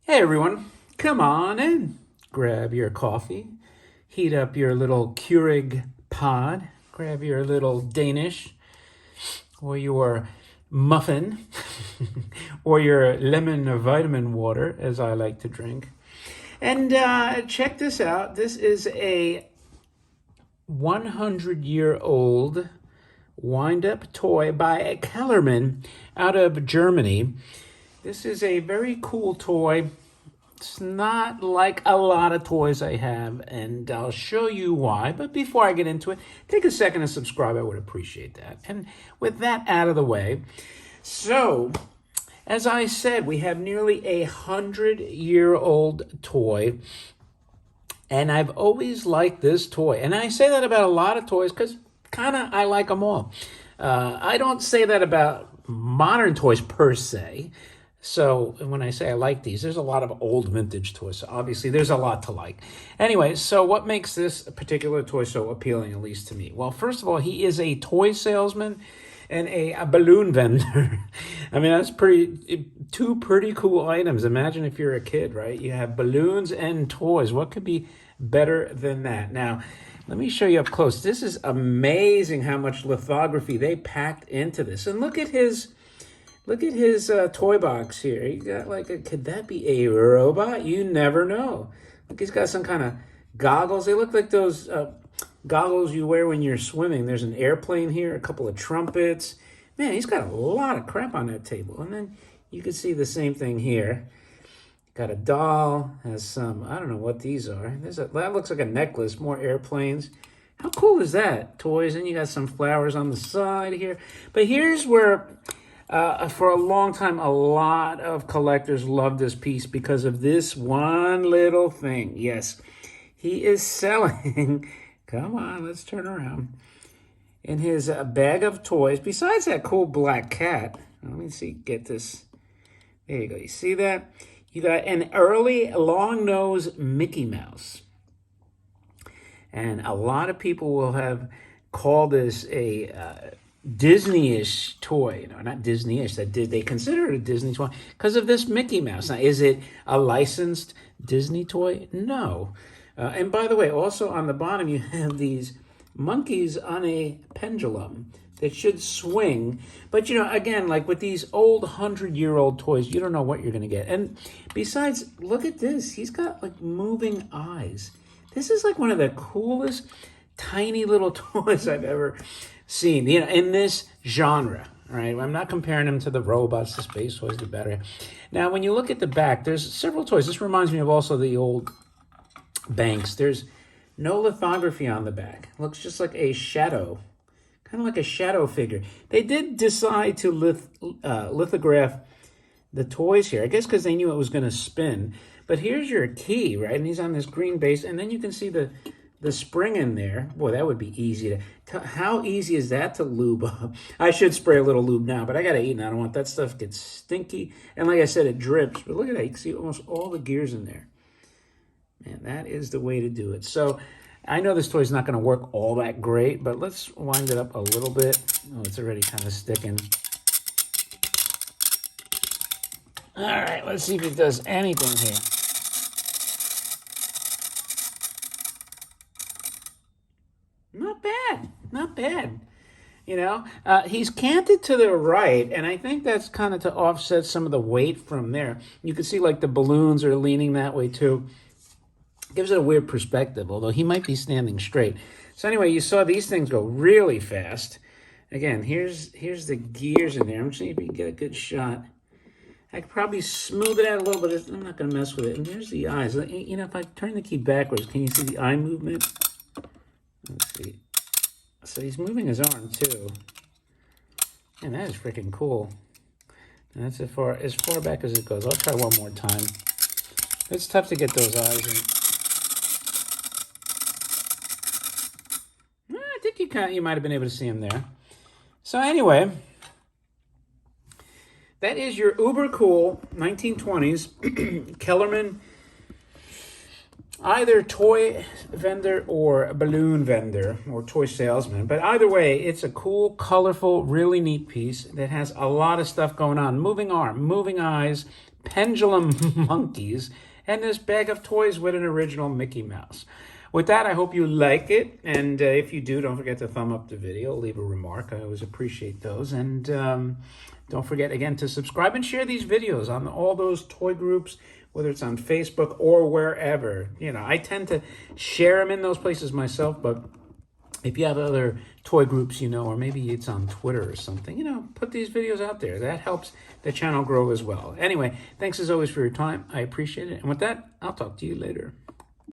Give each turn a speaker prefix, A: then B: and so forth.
A: Hey everyone, come on in. Grab your coffee, heat up your little Keurig pod, grab your little Danish or your muffin or your lemon or vitamin water, as I like to drink. And check this out. This is a 100-year-old wind-up toy by Kellerman out of Germany. This is a very cool toy. It's not like a lot of toys I have, and I'll show you why. But before I get into it, take a second to subscribe. I would appreciate that. And with that out of the way, so as I said, we have nearly 100-year-old toy. And I've always liked this toy. And I say that about a lot of toys because kind of I like them all. I don't say that about modern toys per se. So when I say I like these, there's a lot of old vintage toys. So obviously, there's a lot to like. Anyway, so what makes this particular toy so appealing, at least to me? Well, first of all, he is a toy salesman and a balloon vendor. I mean, that's two pretty cool items. Imagine if you're a kid, right? You have balloons and toys. What could be better than that? Now, let me show you up close. This is amazing how much lithography they packed into this. And look at his toy box here. He got could that be a robot? You never know. Look, he's got some kind of goggles. They look like those goggles you wear when you're swimming. There's an airplane here, a couple of trumpets. Man, he's got a lot of crap on that table. And then you can see the same thing here. Got a doll, has some, I don't know what these are. That looks like a necklace, more airplanes. How cool is that? Toys, and you got some flowers on the side here. But here's where, for a long time, a lot of collectors love this piece because of this one little thing. Yes, he is selling, come on, let's turn around, in his bag of toys, besides that cool black cat. Let me see, get this. There you go. You see that? You got an early long-nosed Mickey Mouse. And a lot of people will have called this a Disney-ish toy. No, not Disney-ish. They consider it a Disney toy because of this Mickey Mouse. Now, is it a licensed Disney toy? No. And by the way, also on the bottom, you have these monkeys on a pendulum that should swing. But, again, like with these old 100-year-old toys, you don't know what you're going to get. And besides, look at this. He's got, moving eyes. This is, one of the coolest tiny little toys I've ever seen, in this genre, right? I'm not comparing them to the robots, the space toys, the battery. Now, when you look at the back, there's several toys. This reminds me of also the old banks. There's no lithography on the back. Looks just like a shadow. Kind of like a shadow figure. They did decide to lithograph the toys here. I guess because they knew it was going to spin. But here's your key, right? And he's on this green base. And then you can see the spring in there. Boy, that would be easy to... How easy is that to lube up? I should spray a little lube now, but I got to eat and I don't want that stuff to get stinky. And like I said, it drips. But look at that. You can see almost all the gears in there. Man, that is the way to do it. So I know this toy is not going to work all that great, but let's wind it up a little bit. Oh, it's already kind of sticking. All right, let's see if it does anything here. Not bad, not bad. He's canted to the right, and I think that's kind of to offset some of the weight from there. You can see the balloons are leaning that way too. Gives it a weird perspective, although he might be standing straight. So anyway, you saw these things go really fast. Again, here's the gears in there. I'm just seeing if you can get a good shot. I could probably smooth it out a little bit. I'm not going to mess with it. And here's the eyes. If I turn the key backwards, can you see the eye movement? Let's see. So he's moving his arm too. And that is freaking cool. And that's as far back as it goes. I'll try one more time. It's tough to get those eyes in. I think you might have been able to see him there. So anyway, that is your uber cool 1920s Kellerman either toy vendor or balloon vendor or toy salesman. But either way, it's a cool, colorful, really neat piece that has a lot of stuff going on. Moving arm, moving eyes, pendulum monkeys, and this bag of toys with an original Mickey Mouse. With that, I hope you like it. And if you do, don't forget to thumb up the video, leave a remark. I always appreciate those. And don't forget, again, to subscribe and share these videos on all those toy groups, whether it's on Facebook or wherever. You know, I tend to share them in those places myself, but if you have other toy groups, you know, or maybe it's on Twitter or something, you know, put these videos out there. That helps the channel grow as well. Anyway, thanks as always for your time. I appreciate it. And with that, I'll talk to you later.